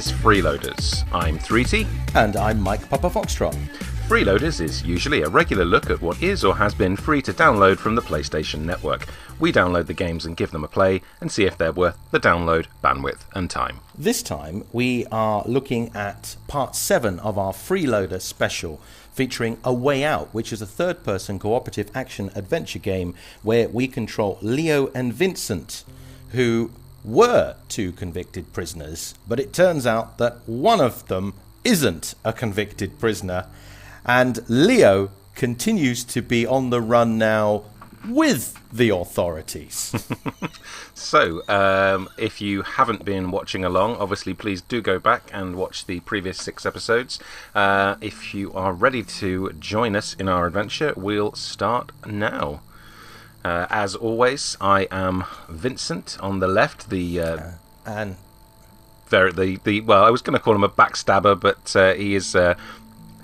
is Freeloaders. I'm 3T. And I'm MikePapaFoxtrot. Freeloaders is usually a regular look at what is or has been free to download from the PlayStation Network. We download the games and give them a play and see if they're worth the download, bandwidth and time. This time we are looking at Part 7 of our Freeloader special, featuring A Way Out, which is a third-person cooperative action-adventure game where we control Leo and Vincent, who were two convicted prisoners, but it turns out that one of them isn't a convicted prisoner, and Leo continues to be on the run now with the authorities. So, if you haven't been watching along, obviously please do go back and watch the previous 6 episodes. If you are ready to join us in our adventure, we'll start now. As always, I am Vincent on the left, well, I was going to call him a backstabber, but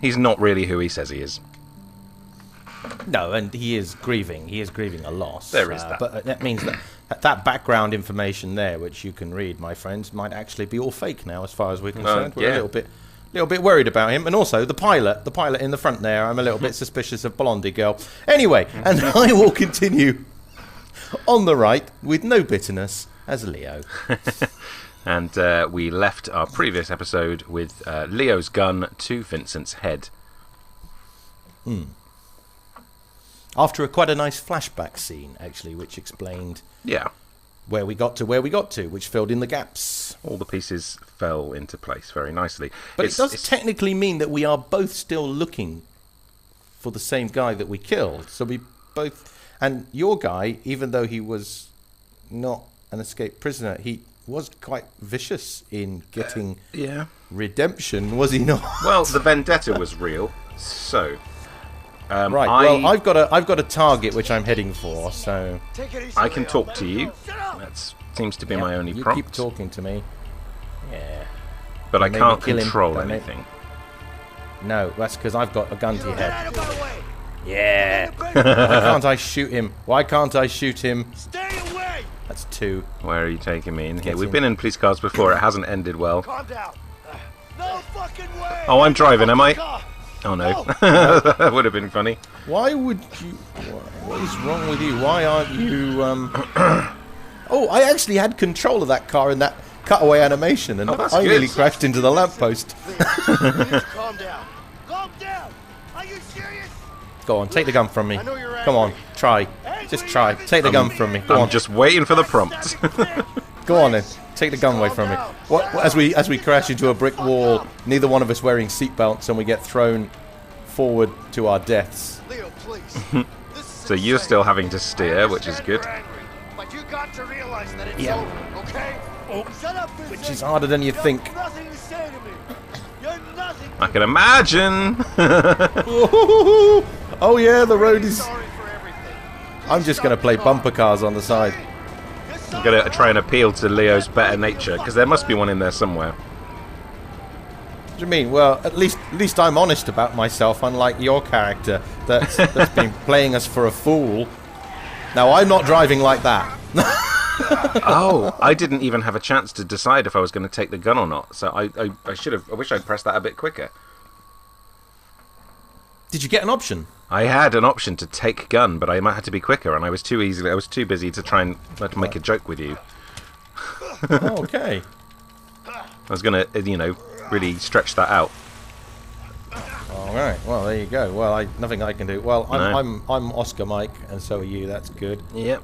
he's not really who he says he is. No, and he is grieving. He is grieving a loss. There is that. But that means that background information there, which you can read, my friends, might actually be all fake now, as far as we're concerned. Yeah. We're a little bit worried about him, and also the pilot in the front there. I'm a little bit suspicious of Blondie Girl. Anyway, and I will continue on the right with no bitterness as Leo. And we left our previous episode with Leo's gun to Vincent's head. After quite a nice flashback scene, actually, which explained where we got to, which filled in the gaps. All the pieces fell into place very nicely. But it does technically mean that we are both still looking for the same guy that we killed. So we both... And your guy, even though he was not an escaped prisoner, he was quite vicious in getting redemption, was he not? Well, the vendetta was real, so... right, well, I've got a target which I'm heading for, so... I can talk to you. That seems to be my only prompt. You keep talking to me. Yeah. But I can't control anything. No, that's because I've got a gun to your head. Yeah. Why can't I shoot him? Why can't I shoot him? Stay away! That's 2. Where are you taking me in here? We've been in police cars before. It hasn't ended well. Calm down. No fucking way! Oh, I'm driving, am I? Oh no. That would have been funny. Why would you... What is wrong with you? Why aren't you... Oh, I actually had control of that car in that cutaway animation, and I nearly crashed into the lamppost. Calm down. Calm down. Are you serious? Go on, take the gun from me. Come on, try. Just try. Take the gun from me. Go I'm on. just waiting for the prompt. Go on then. Take the gun away from me. As we crash into a brick wall, neither one of us wearing seatbelts, and we get thrown forward to our deaths. Leo, please. So you're still having to steer, which is good. But you got to realize that it's over, okay? Shut up, Vincent. Which is harder than you think. You have nothing to say to me. You're nothing. I can imagine. Oh yeah, the road is... I'm just going to play bumper cars on the side. I'm going to try and appeal to Leo's better nature, because there must be one in there somewhere. What do you mean? Well, at least I'm honest about myself, unlike your character that's been playing us for a fool. Now, I'm not driving like that. Oh, I didn't even have a chance to decide if I was going to take the gun or not, so I should have... I wish I'd pressed that a bit quicker. Did you get an option? I had an option to take gun, but I might have to be quicker, and I was too busy to try and make a joke with you. Oh, okay. I was going to, really stretch that out. All right. Well, there you go. Well, nothing I can do. Well, I'm Oscar Mike, and so are you. That's good. Yep.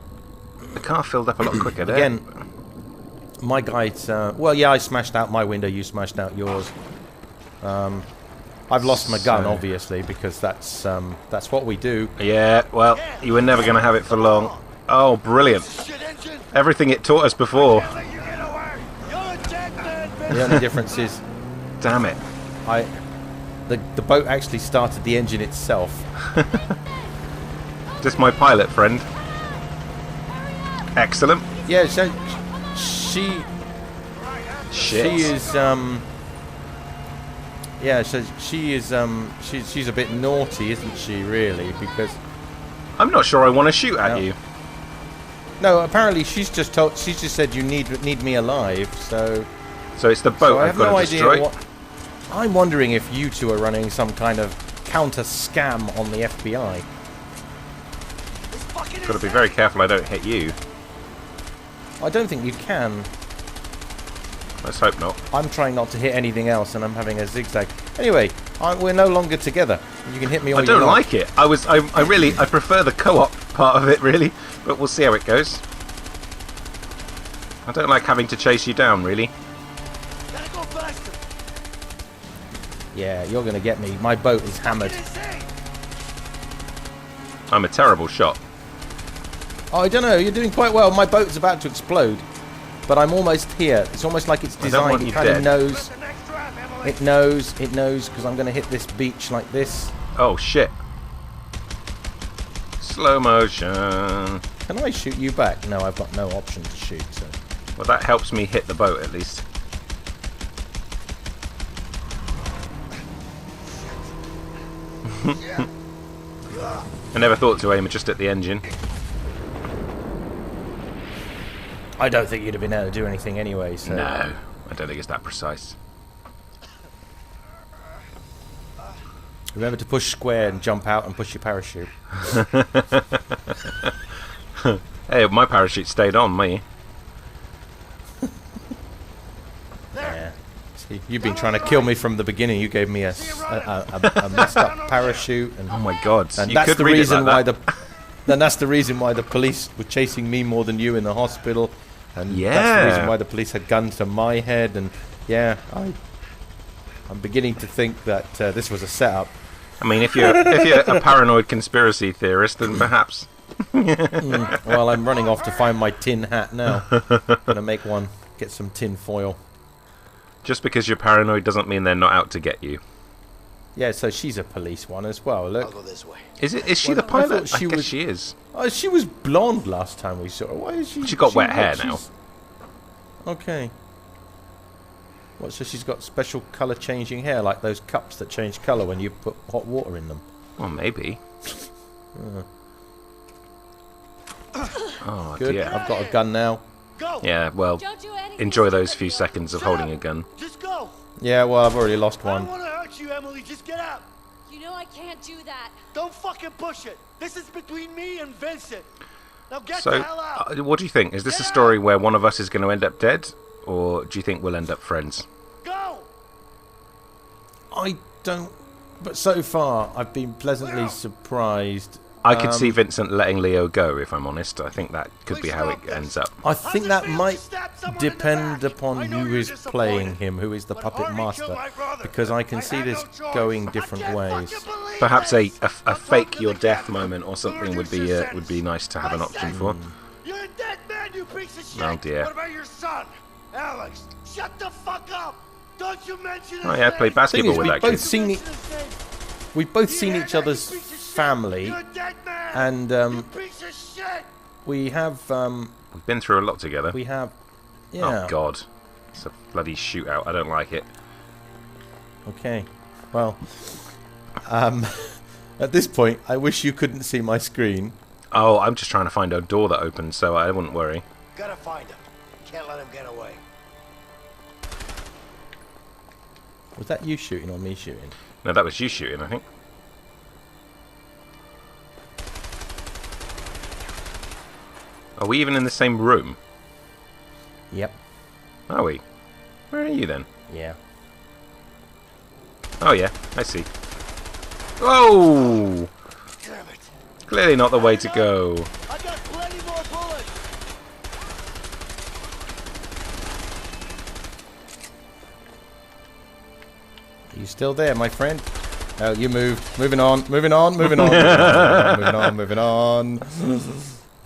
The car filled up a lot quicker there. Again, my guide's... I smashed out my window. You smashed out yours. I've lost my gun, obviously, because that's what we do. Yeah, well, you were never going to have it for long. Oh, brilliant. Everything it taught us before. The only difference is... Damn it. The boat actually started the engine itself. Just my pilot friend. Excellent. Yeah, so she is yeah, so she's a bit naughty, isn't she, really? Because I'm not sure I want to shoot at you. No, apparently she's just said you need me alive, so So it's the boat I've got to destroy. I'm wondering if you two are running some kind of counter scam on the FBI. Got to be very careful I don't hit you. I don't think you can. Let's hope not. I'm trying not to hit anything else, and I'm having a zigzag. Anyway, we're no longer together. You can hit me or I don't like it. I prefer the co-op part of it, really. But we'll see how it goes. I don't like having to chase you down, really. Gotta go faster. Yeah, you're going to get me. My boat is hammered. I'm a terrible shot. Oh, I don't know. You're doing quite well. My boat's about to explode. But I'm almost here. It's almost like it's designed. It kind of knows. It knows, because I'm going to hit this beach like this. Oh, shit. Slow motion. Can I shoot you back? No, I've got no option to shoot, so... Well, that helps me hit the boat, at least. I never thought to aim it just at the engine. I don't think you'd have been able to do anything anyway, so... No, I don't think it's that precise. Remember to push square and jump out and push your parachute. Hey, my parachute stayed on me. Yeah. See, you've been trying to kill me from the beginning. You gave me a messed up parachute, and oh my god! And you that's could the read reason it like why that. Then that's the reason why the police were chasing me more than you in the hospital, and Yeah. that's the reason why the police had guns to my head. And yeah, I'm beginning to think that this was a setup. I mean, if you're a paranoid conspiracy theorist, then perhaps. Well, I'm running off to find my tin hat now. Gonna make one. Get some tin foil. Just because you're paranoid doesn't mean they're not out to get you. Yeah, so she's a police one as well. Look. I'll go this way. Is she Well, the I pilot? thought I guess she is. Oh, she was blonde last time we saw her. Why is she? She got wet hair now. Okay. What? So she's got special colour changing hair, like those cups that change colour when you put hot water in them. Well, maybe. Oh Good. dear. I've got a gun now. Go. Yeah. Well, enjoy those few seconds of holding a gun. Just go. Yeah. Well, I've already lost I one. don't want to hurt you, Emily. Just get out. You know I can't do that. Don't fucking push it. This is between me and Vincent. Now get So, the hell out. what do you think? Is this a story where one of us is going to end up dead, or do you think we'll end up friends? Go. I don't. But so far, I've been pleasantly surprised. I could see Vincent letting Leo go, if I'm honest. I think that could be how it ends up. I think that might depend upon who is playing him, who is the puppet master, because I can see this going different ways. Perhaps a fake your death moment or something would be nice to have an option for. You're a dead man, you piece of shit. Oh dear. What about your son, Alex? Shut the fuck up. Don't you mention his Oh yeah, I played name. basketball with that kid. We've both seen each other's family, You're a dead man. and You piece of shit. we have We've been through a lot together. yeah. Oh god, it's a bloody shootout. I don't like it. Okay. Well, at this point, I wish you couldn't see my screen. Oh, I'm just trying to find a door that opens, so I wouldn't worry. Gotta find him. Can't let him get away. Was that you shooting or me shooting? No, that was you shooting, I think. Are we even in the same room? Yep. Are we? Where are you then? Yeah. Oh yeah, I see. Oh! Damn it. Clearly not the way to go. I got plenty more bullets. Are you still there, my friend? Oh, you moved. Moving on. Moving on. Moving on. Moving on. Moving on.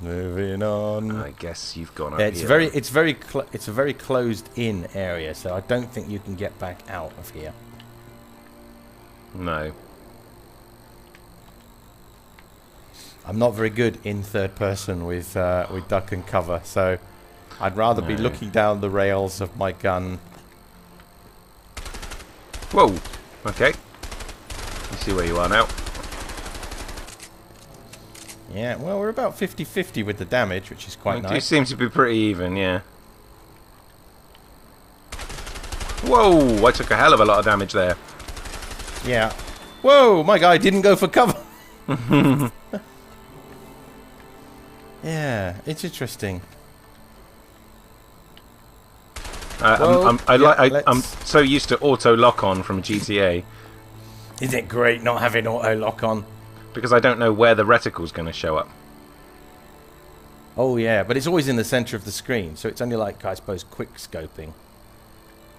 Moving on. I guess you've gone up Yeah, it's here. it's a very closed-in area, so I don't think you can get back out of here. No. I'm not very good in third person with duck and cover, so I'd rather be No. looking down the rails of my gun. Whoa. Okay. You see where you are now. Yeah, well, we're about 50-50 with the damage, which is quite You nice. seem to be pretty even, yeah. Whoa! I took a hell of a lot of damage there. Yeah. Whoa! My guy didn't go for cover. Yeah, it's interesting. I'm so used to auto lock on from GTA. Isn't it great not having auto lock on? Because I don't know where the reticle's going to show up. Oh yeah, but it's always in the center of the screen, so it's only like, I suppose, quick scoping.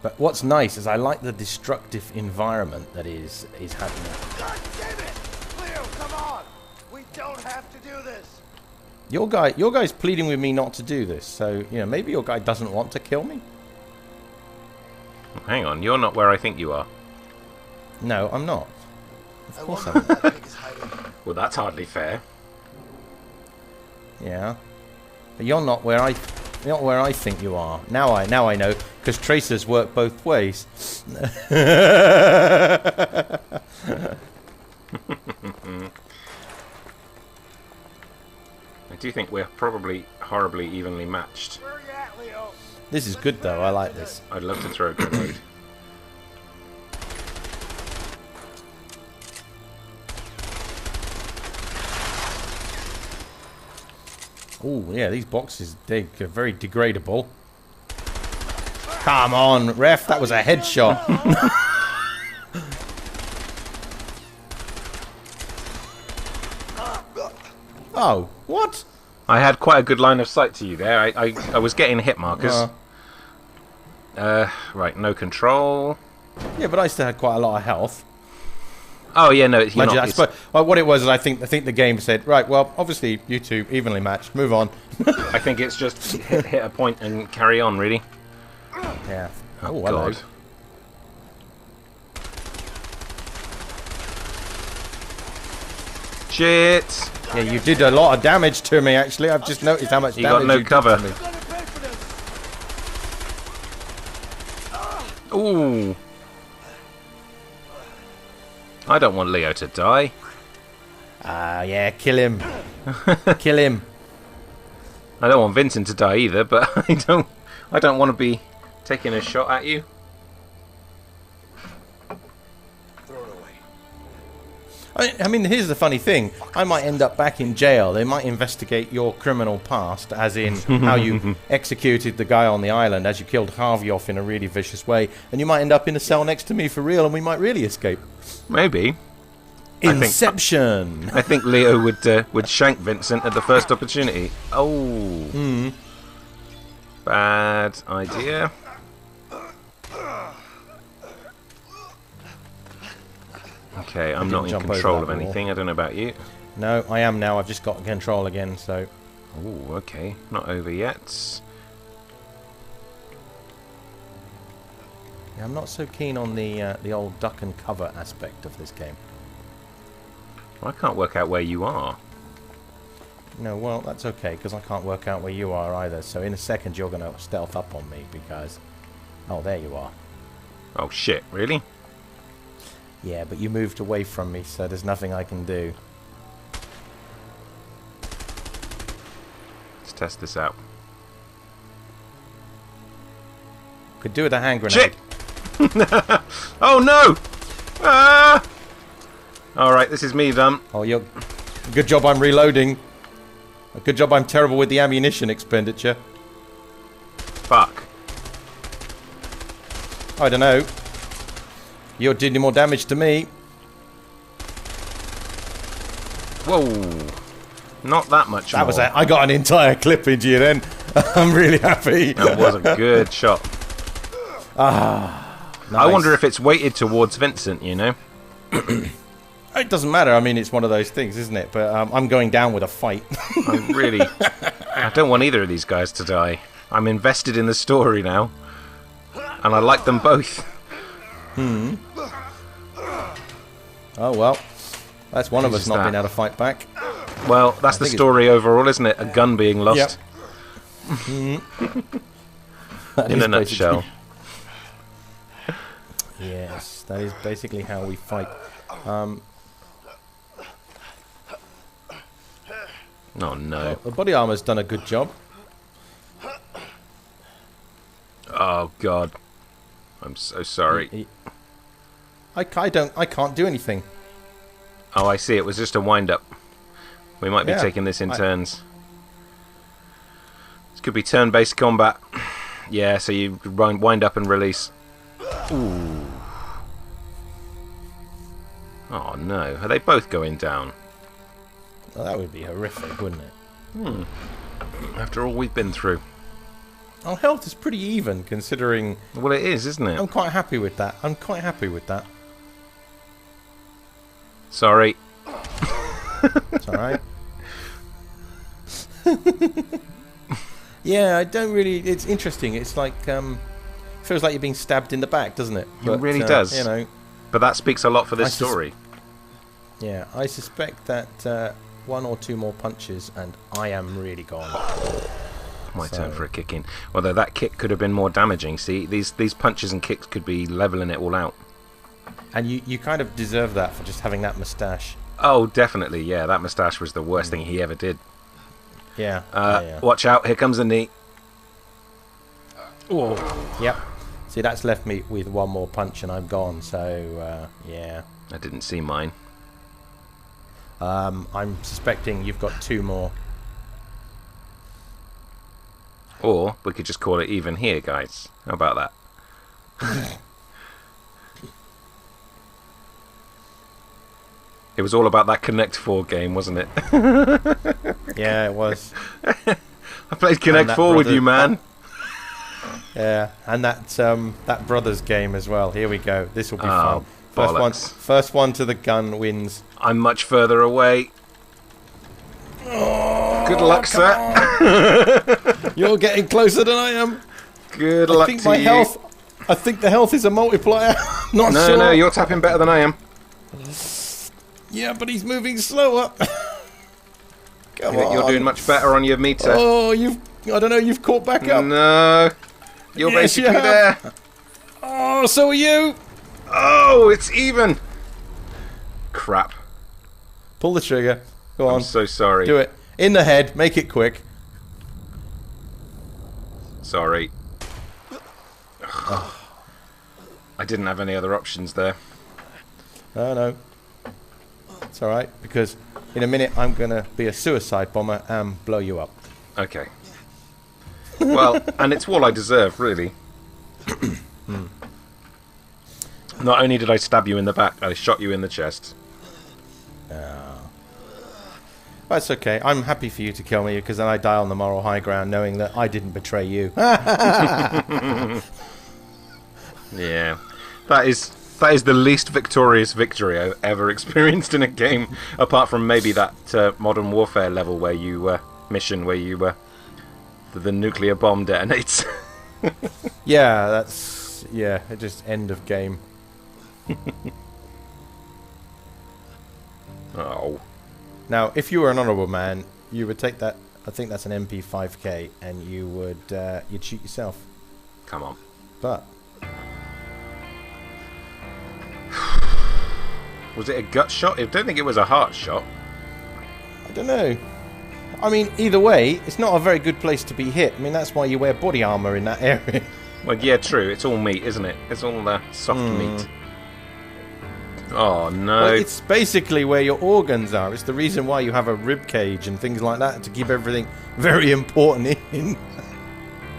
But what's nice is I like the destructive environment that is happening. God damn it! Leo, come on! We don't have to do this! Your guy's pleading with me not to do this, so, you know, maybe your guy doesn't want to kill me? Hang on, you're not where I think you are. No, I'm not. Of course I'm not. Well, that's hardly fair. Yeah. But you're not where I think you are. Now I know, because tracers work both ways. I do think we're probably horribly evenly matched. Where are you at, Leo? This is good though, I like this. I'd love to throw a grenade. Oh yeah, these boxes, they're very degradable. Come on, ref, that was a headshot. Oh, what? I had quite a good line of sight to you there. I was getting hit markers. Right, no control. Yeah, but I still had quite a lot of health. Oh yeah, no, you're not. I suppose, well, what it was is I think the game said, right, well, obviously you two evenly matched. Move on. I think it's just hit a point and carry on, really. Yeah. Oh, hello. God. Shit! Yeah, you did a lot of damage to me. Actually, I've just noticed how much You damage got no you cover. did to me. Gonna pay for this! Ooh. I don't want Leo to die. Yeah, kill him. Kill him. I don't want Vincent to die either, but I don't want to be taking a shot at you. Throw it away. I mean, here's the funny thing. I might end up back in jail. They might investigate your criminal past, as in how you executed the guy on the island, as you killed Harvey off in a really vicious way, and you might end up in a cell next to me for real, and we might really escape. Maybe. Inception. I think Leo would shank Vincent at the first opportunity. Oh. Bad idea. Okay, I'm not in jump control over of that wall. anything. I don't know about you. No, I am now. I've just got control again, so... Oh, okay. Not over yet. Yeah, I'm not so keen on the old duck and cover aspect of this game. I can't work out where you are. No, well, that's okay, because I can't work out where you are either. So in a second, you're going to stealth up on me, because... Oh, there you are. Oh, shit. Really? Yeah, but you moved away from me, so there's nothing I can do. Let's test this out. Could do with a hand grenade. Shit! Oh, no! Ah! Alright, this is me done. Oh, you're... Good job I'm reloading. Good job I'm terrible with the ammunition expenditure. Fuck. I don't know. You're doing more damage to me. Whoa. Not that much That more. was it. I got an entire clip into you then. I'm really happy. That was a good shot. Nice. I wonder if it's weighted towards Vincent, you know? It doesn't matter. I mean, it's one of those things, isn't it? But I'm going down with a fight. I don't want either of these guys to die. I'm invested in the story now. And I like them both. Oh, well. That's one of Who's us not that? being able to fight back. Well, that's the think story overall, isn't it? A gun being lost. That In is a nutshell. Yes, that is basically how we fight. Oh no. The body armor's done a good job. Oh god. I'm so sorry. I can't do anything. Oh, I see. It was just a wind-up. We might be taking this in turns. This could be turn-based combat. Yeah, so you wind up and release. Ooh. Oh, no. Are they both going down? Well, that would be horrific, wouldn't it? After all we've been through. Our health is pretty even, considering... Well, it is, isn't it? I'm quite happy with that. Sorry. It's alright. Yeah, I don't really... It's interesting. It's like... feels like you're being stabbed in the back, doesn't it? It really does. You know... But that speaks a lot for this story. Yeah, I suspect that one or two more punches and I am really gone. My turn for a kick in. Although that kick could have been more damaging. See, these punches and kicks could be leveling it all out. And you kind of deserve that for just having that moustache. Oh, definitely, yeah. That moustache was the worst thing he ever did. Yeah. Watch out, here comes a knee. Oh. Yep. See, that's left me with one more punch and I'm gone, so, yeah. I didn't see mine. I'm suspecting you've got two more. Or we could just call it even here, guys. How about that? It was all about that Connect 4 game, wasn't it? Yeah, it was. I played Connect 4 with you, man. Yeah, and that Brothers game as well. Here we go. This will be fun. First one to the gun wins. I'm much further away. Oh, good luck, sir. You're getting closer than I am. Good luck to you. I think the health is a multiplier. Not sure. No, you're tapping better than I am. Yeah, but he's moving slower. Come on. You're doing much better on your meter. Oh, I don't know, you've caught back up. No. You're basically there. Oh, so are you. Oh, it's even. Crap. Pull the trigger. Go on. I'm so sorry. Do it. In the head. Make it quick. Sorry. I didn't have any other options there. No. It's alright, because in a minute I'm going to be a suicide bomber and blow you up. Okay. Well, and it's all I deserve, really. Not only did I stab you in the back, I shot you in the chest. That's okay. I'm happy for you to kill me, because then I die on the moral high ground knowing that I didn't betray you. Yeah. That is the least victorious victory I've ever experienced in a game, apart from maybe that Modern Warfare level where you mission where you the nuclear bomb detonates. Yeah, just end of game. Oh. Now, if you were an honourable man, you would take that. I think that's an MP5K, and you would you'd shoot yourself. Come on. But was it a gut shot? I don't think it was a heart shot. I don't know. I mean, either way, it's not a very good place to be hit. I mean, that's why you wear body armour in that area. Well, yeah, true. It's all meat, isn't it? It's all soft meat. Oh, no. Well, it's basically where your organs are. It's the reason why you have a rib cage and things like that, to keep everything very important in.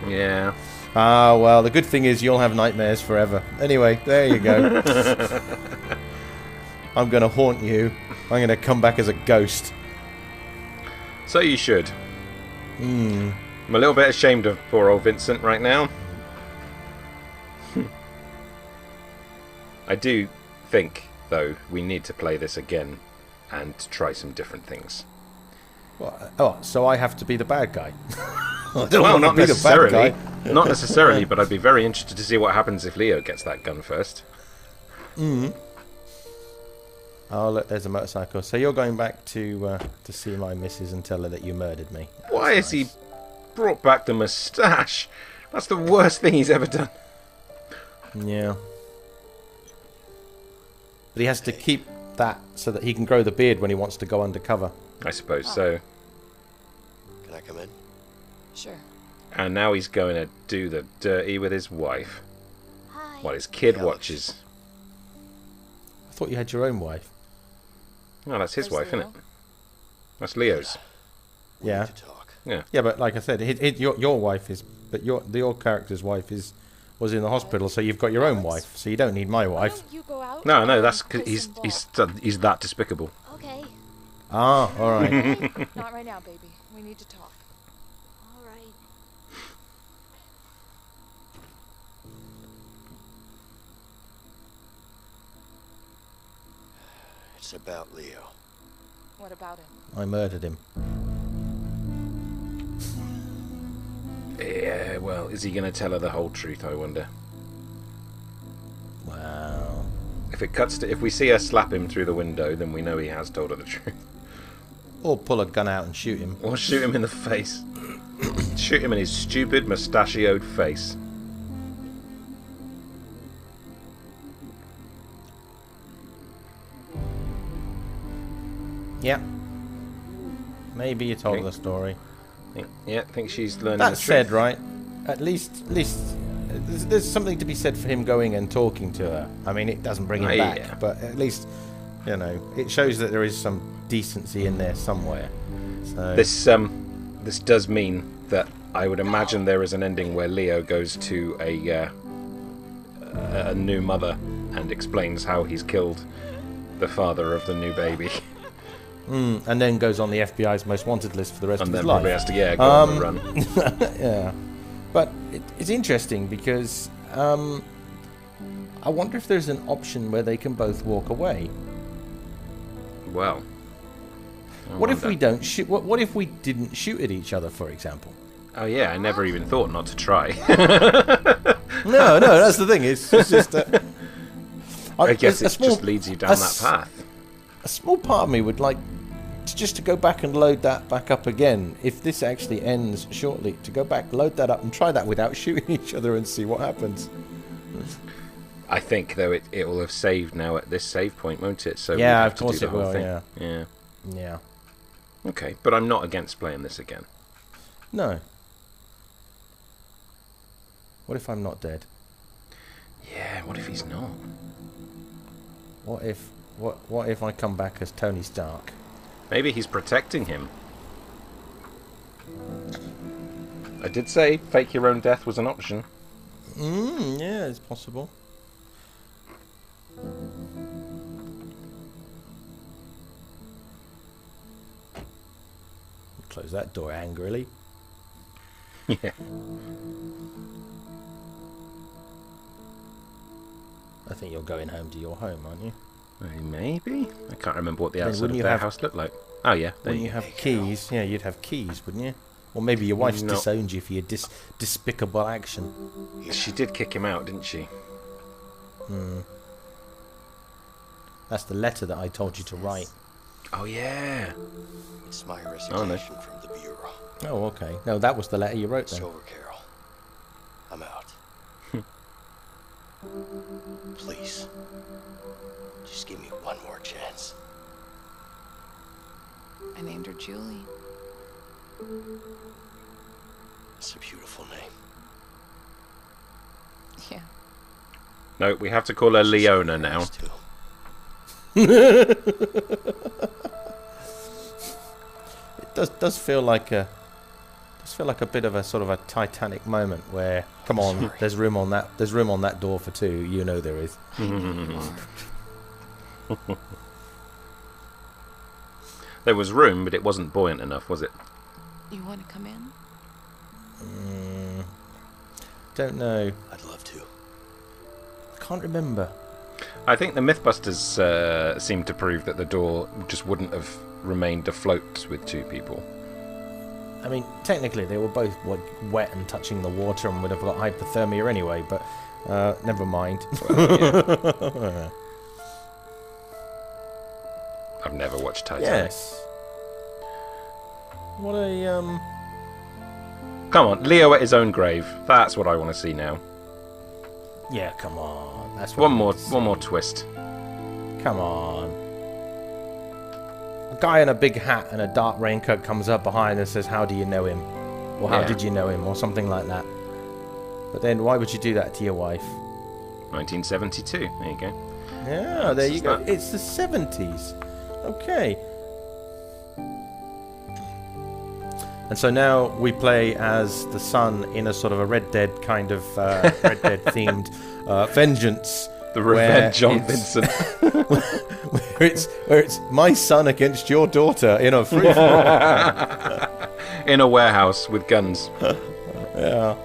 Yeah. Ah, well, the good thing is you'll have nightmares forever. Anyway, there you go. I'm going to haunt you. I'm going to come back as a ghost. So you should. I'm a little bit ashamed of poor old Vincent right now. I do think, though, we need to play this again and try some different things. So I have to be the bad guy? Well, not necessarily. Not necessarily, but I'd be very interested to see what happens if Leo gets that gun first. Oh, look, there's a motorcycle. So you're going back to see my missus and tell her that you murdered me. Why has he brought back the moustache? That's the worst thing he's ever done. Yeah. But he has to keep that so that he can grow the beard when he wants to go undercover. I suppose so. Can I come in? Sure. And now he's going to do the dirty with his wife. Hi. While his kid Alex. watches. I thought you had your own wife. Oh, that's his Where's wife, isn't Leo? it? That's Leo's. We Yeah. need to talk. Yeah. Yeah, but like I said, your wife is, but your character's wife was in the hospital, so you've got your own wife, so you don't need my Why wife. don't you go out? No, that's and because play some ball? he's that despicable. Okay. Ah, all right. Not right now, baby. We need to talk. All right. It's about Leo. What about him? I murdered him. Yeah, well, is he going to tell her the whole truth, I wonder? Wow. If we see her slap him through the window, then we know he has told her the truth. Or pull a gun out and shoot him. Or shoot him in the face. Shoot him in his stupid, mustachioed face. Yeah. Maybe you told Okay. the story. I think she's learning That the truth. said, right? At least, there's something to be said for him going and talking to her. I mean, it doesn't bring him back, Yeah. but at least, it shows that there is some decency in there somewhere. So This does mean that I would imagine there is an ending where Leo goes to a new mother and explains how he's killed the father of the new baby. and then goes on the FBI's most wanted list for the rest And of then his life. probably has to go on the run. Yeah, but it's interesting because I wonder if there's an option where they can both walk away. Well, I What if wonder. we don't shoot? What if we didn't shoot at each other, for example? Oh yeah, I never even thought not to try. No, that's the thing. It's just. I guess it just leads you down that path. A small part of me would like to go back and load that back up again. If this actually ends shortly, to go back, load that up, and try that without shooting each other and see what happens. I think though it will have saved now at this save point, won't it? So Yeah, we'd have of to course do the it whole will, thing. yeah. Yeah. Yeah. Okay, but I'm not against playing this again. No. What if I'm not dead? Yeah. What if he's not? What if I come back as Tony Stark? Maybe he's protecting him. I did say fake your own death was an option. Yeah, it's possible. Close that door angrily. Yeah. I think you're going home to your home, aren't you? Maybe? I can't remember what the Then outside wouldn't of you their have- house looked like. Oh yeah, there When you you go. have keys, yeah, you'd have keys, wouldn't you? Or maybe your wife's No. disowned you for your despicable action. She did kick him out, didn't she? That's the letter that I told you to write. Oh yeah. It's my no. resignation from the Bureau. Oh, okay. No, that was the letter you wrote It's then. over, Carol. I'm out. Please. Just give me one more chance. I named her Julie. It's a beautiful name. Yeah. No, we have to call her Leona now. Yours, too. It does feel like a bit of a sort of a Titanic moment where, come on, Sorry. there's room on that door for two. You know there is. There was room, but it wasn't buoyant enough, was it? You want to come in? Don't know. I'd love to. Can't remember. I think the Mythbusters seemed to prove that the door just wouldn't have remained afloat with two people. I mean, technically they were both wet and touching the water and would have got hypothermia anyway. But never mind. I've never watched Titanic. Yes. What a Come on, Leo at his own grave. That's what I want to see now. Yeah, come on. That's what One I more, need to see. one more twist. Come on. A guy in a big hat and a dark raincoat comes up behind and says, "How do you know him?" Or "How Yeah. did you know him?" Or something like that. But then why would you do that to your wife? 1972. There you go. Yeah, there you go. that. It's the 70s. Okay. And so now we play as the son in a sort of a Red Dead kind of Red Dead themed vengeance. The Revenge on Vincent. where it's my son against your daughter in a free In a warehouse with guns. Yeah.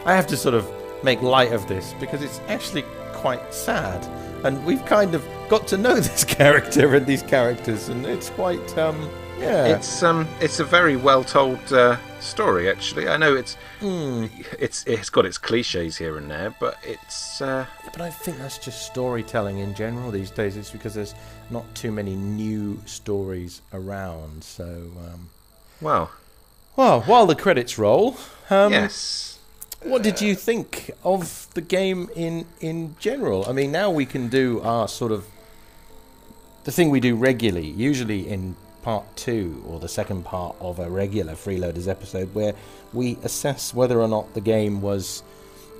I have to sort of make light of this because it's actually quite sad, and we've kind of got to know this character and these characters, and it's quite yeah. It's a very well told story, actually. I know it's got its cliches here and there, but it's. But I think that's just storytelling in general these days. It's because there's not too many new stories around. So, well, while the credits roll, yes. What did you think of the game in general? I mean, now we can do our sort of the thing we do regularly, usually in part 2 or the second part of a regular Freeloaders episode, where we assess whether or not the game was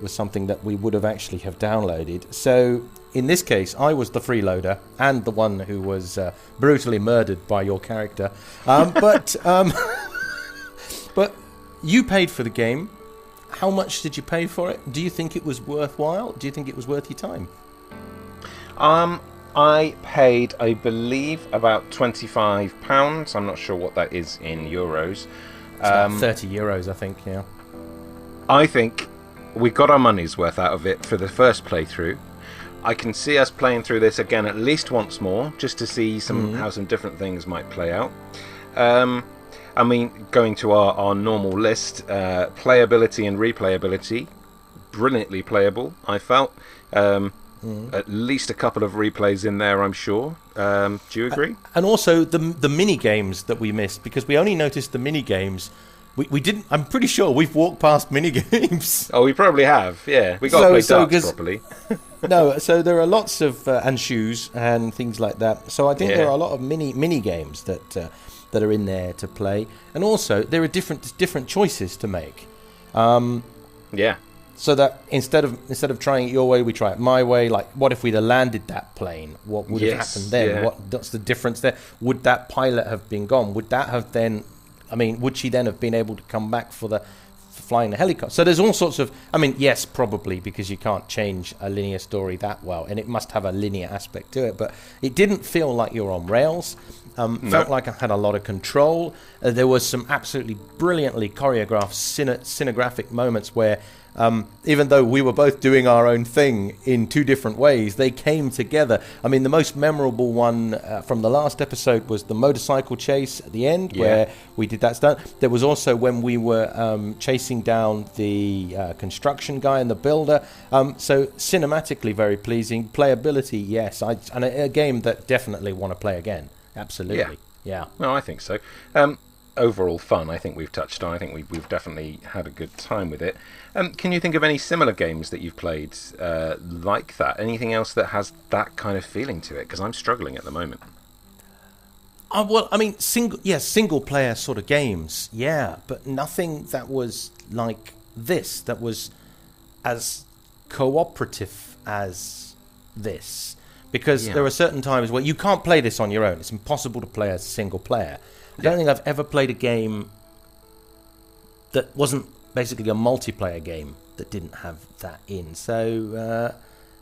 something that we would have actually have downloaded. So in this case, I was the freeloader and the one who was brutally murdered by your character. But you paid for the game. How much did you pay for it? Do you think it was worthwhile? Do you think it was worth your time? I paid, I believe, about £25. I'm not sure what that is in euros. It's about €30, I think, yeah. I think we got our money's worth out of it for the first playthrough. I can see us playing through this again at least once more, just to see how some different things might play out. I mean, going to our normal list, playability and replayability, brilliantly playable, I felt. At least a couple of replays in there, I'm sure. Do you agree? And also the mini games that we missed, because we only noticed the mini games. We didn't. I'm pretty sure we've walked past mini games. Oh, we probably have. Yeah, we got to play darts properly. No, so there are lots of and shoes and things like that. So I think Yeah. there are a lot of mini games that are in there to play, and also there are different choices to make. Yeah. So that instead of trying it your way, we try it my way. Like, what if we'd have landed that plane? What would have happened then? Yeah. What's the difference there? Would that pilot have been gone? Would that have then? I mean, would she then have been able to come back for flying the helicopter? So there's all sorts of. I mean, yes, probably, because you can't change a linear story that well, and it must have a linear aspect to it. But it didn't feel like you're on rails. Felt like I had a lot of control. There was some absolutely brilliantly choreographed cinegraphic moments where, even though we were both doing our own thing in two different ways, they came together. I mean, the most memorable one from the last episode was the motorcycle chase at the end, where we did that stunt. There was also when we were chasing down the construction guy and the builder. So cinematically very pleasing. Playability, yes. And a game that definitely want to play again. Absolutely. Yeah. No, I think so. Overall fun, I think we've touched on. I think we've definitely had a good time with it. Can you think of any similar games that you've played like that? Anything else that has that kind of feeling to it? Because I'm struggling at the moment. Well, I mean, single player sort of games, yeah, but nothing that was like this, that was as cooperative as this. Because there are certain times where you can't play this on your own. It's impossible to play as a single player. I don't think I've ever played a game that wasn't basically a multiplayer game that didn't have that in. So,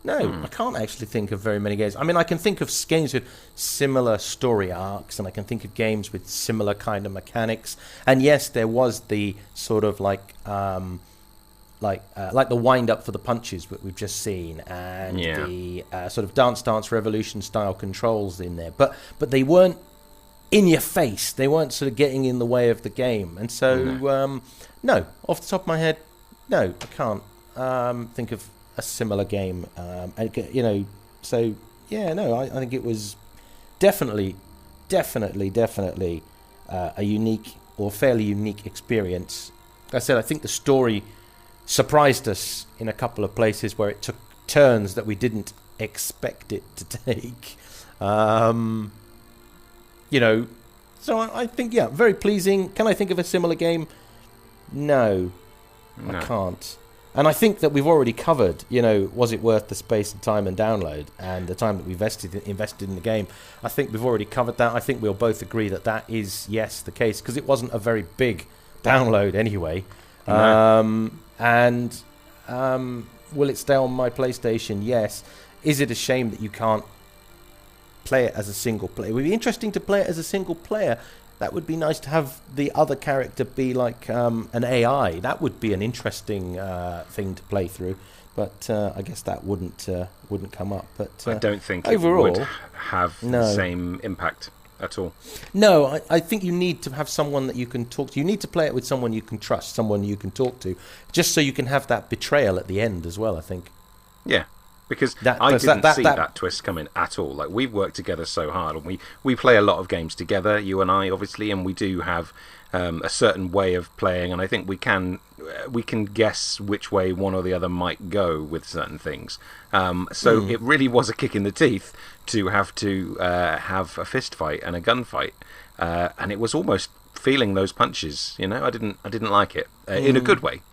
no, I can't actually think of very many games. I mean, I can think of games with similar story arcs, and I can think of games with similar kind of mechanics. And yes, there was the sort of like the wind up for the punches that we've just seen, and the sort of Dance Revolution style controls in there. But they weren't in your face. They weren't sort of getting in the way of the game. And so, no, off the top of my head, no, I can't think of a similar game. So yeah, no, I think it was definitely a unique or fairly unique experience. Like I said, I think the story surprised us in a couple of places where it took turns that we didn't expect it to take. So I think, yeah, very pleasing. Can I think of a similar game? No, I can't. And I think that we've already covered, was it worth the space and time and download and the time that we invested in the game? I think we've already covered that. I think we'll both agree that is, yes, the case, because it wasn't a very big download anyway. No. Will it stay on my PlayStation? Yes. Is it a shame that you can't play it as a single player? It would be interesting to play it as a single player. That would be nice to have the other character be like an AI. That would be an interesting thing to play through. But I guess that wouldn't come up. But I don't think overall, it would have the same impact at all. No, I think you need to have someone that you can talk to. You need to play it with someone you can trust, someone you can talk to, just so you can have that betrayal at the end as well, I think. Yeah. Because I didn't see that twist coming at all. Like, we've worked together so hard, and we play a lot of games together, you and I, obviously, and we do have a certain way of playing, and I think we can guess which way one or the other might go with certain things. So it really was a kick in the teeth to have a fist fight and a gunfight, and it was almost feeling those punches. I didn't like it in a good way.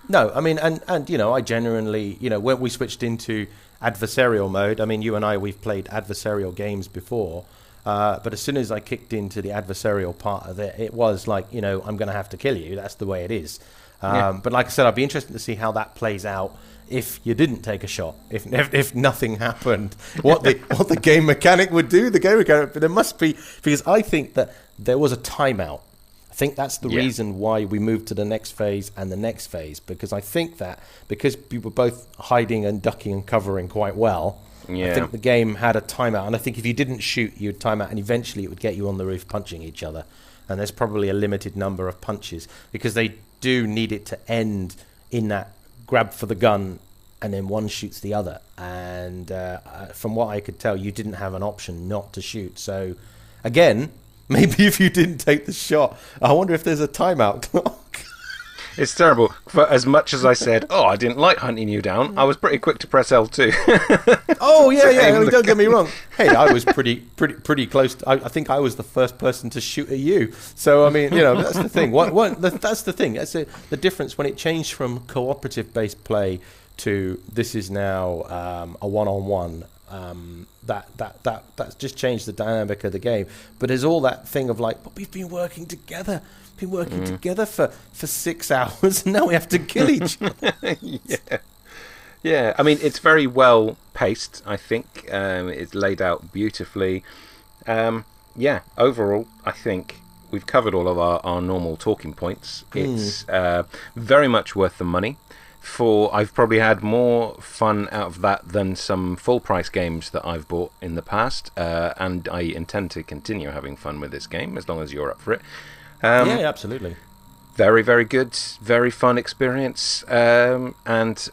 No, I mean, and I genuinely, when we switched into adversarial mode, I mean, you and I, we've played adversarial games before, but as soon as I kicked into the adversarial part of it was like, I'm going to have to kill you. That's the way it is. But like I said, I'd be interested to see how that plays out if you didn't take a shot, if nothing happened, what the game mechanic would do. The game mechanic, but there must be, because I think that there was a timeout. I think that's the reason why we moved to the next phase and the next phase, because I think that because we were both hiding and ducking and covering quite well, I think the game had a timeout, and I think if you didn't shoot, you'd time out, and eventually it would get you on the roof punching each other, and there's probably a limited number of punches, because they do need it to end in that grab for the gun, and then one shoots the other, and from what I could tell, you didn't have an option not to shoot, so again, maybe if you didn't take the shot, I wonder if there's a timeout clock. It's terrible. For as much as I said, I didn't like hunting you down, I was pretty quick to press L2. Oh, yeah. Don't get me wrong. Hey, I was pretty close. I think I was the first person to shoot at you. So, I mean, that's the thing. That's the thing. That's the difference when it changed from cooperative-based play to this is now a one-on-one. That's just changed the dynamic of the game. But there's all that thing of like, but we've been working together. Together for 6 hours, and now we have to kill each other. Yeah. I mean, it's very well paced. I think it's laid out beautifully. Overall, I think we've covered all of our normal talking points. It's very much worth the money. I've probably had more fun out of that than some full price games that I've bought in the past, and I intend to continue having fun with this game as long as you're up for it. Yeah, absolutely. Very, very good, very fun experience, and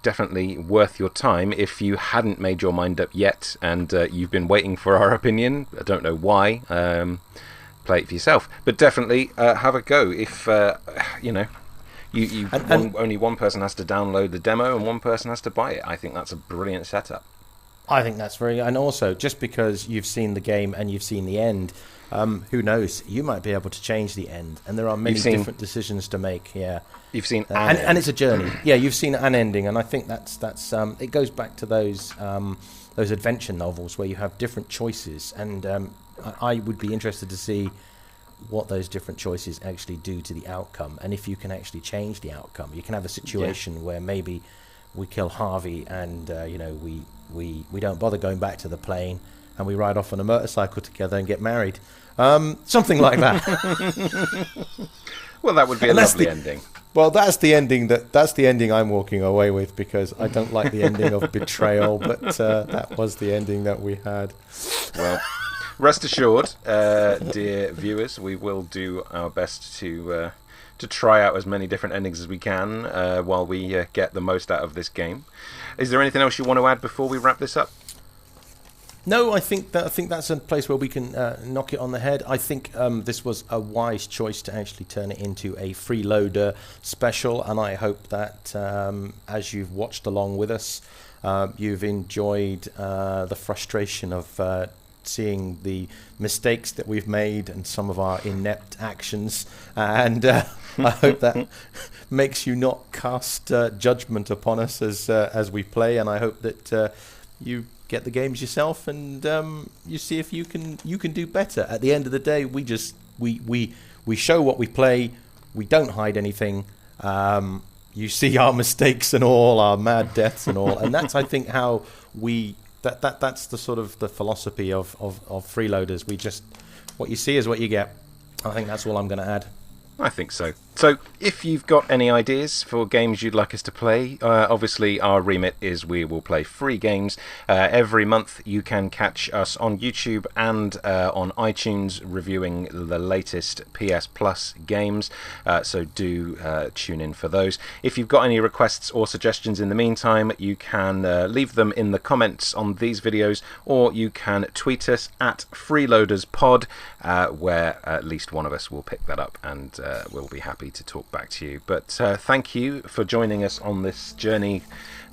definitely worth your time if you hadn't made your mind up yet and you've been waiting for our opinion. I don't know why. Play it for yourself, but definitely have a go. If only one person has to download the demo and one person has to buy it. I think that's a brilliant setup. I think that's and also just because you've seen the game and you've seen the end. Who knows? You might be able to change the end, and there are many different decisions to make. Yeah, you've seen, and it's a journey. Yeah, you've seen an ending, and I think that's it goes back to those adventure novels where you have different choices, and I would be interested to see what those different choices actually do to the outcome, and if you can actually change the outcome. You can have a situation where maybe we kill Harvey, and we don't bother going back to the plane, and we ride off on a motorcycle together and get married. Something like that. Well, that would be a lovely ending. Well, that's the ending I'm walking away with, because I don't like the ending of betrayal, but that was the ending that we had. Well, rest assured, dear viewers, we will do our best to try out as many different endings as we can while we get the most out of this game. Is there anything else you want to add before we wrap this up? No, I think that's a place where we can knock it on the head. I think this was a wise choice to actually turn it into a freeloader special, and I hope that as you've watched along with us, you've enjoyed the frustration of seeing the mistakes that we've made and some of our inept actions, and I hope that makes you not cast judgment upon us as we play. And I hope that you get the games yourself and you see if you can do better. At the end of the day, we show what we play. We don't hide anything. You see our mistakes and all, our mad deaths and all, and that's, I think, how that's the sort of the philosophy of Freeloaders. We just, what you see is what you get. I think that's all I'm going to add. I think so. So if you've got any ideas for games you'd like us to play, obviously our remit is we will play free games. Every month you can catch us on YouTube and on iTunes reviewing the latest PS Plus games, so do tune in for those. If you've got any requests or suggestions in the meantime, you can leave them in the comments on these videos, or you can tweet us at FreeloadersPod, where at least one of us will pick that up and we'll be happy to talk back to you. But thank you for joining us on this journey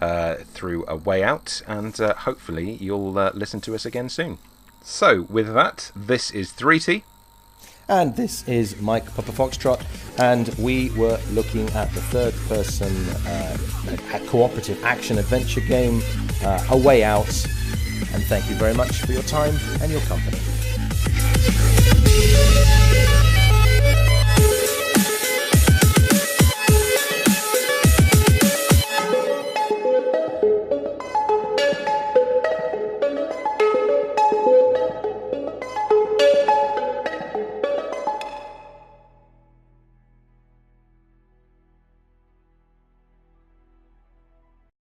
through A Way Out, and hopefully you'll listen to us again soon. So with that, this is 3T. And this is MikePapaFoxtrot, and we were looking at the third-person cooperative action-adventure game, A Way Out. And thank you very much for your time and your company.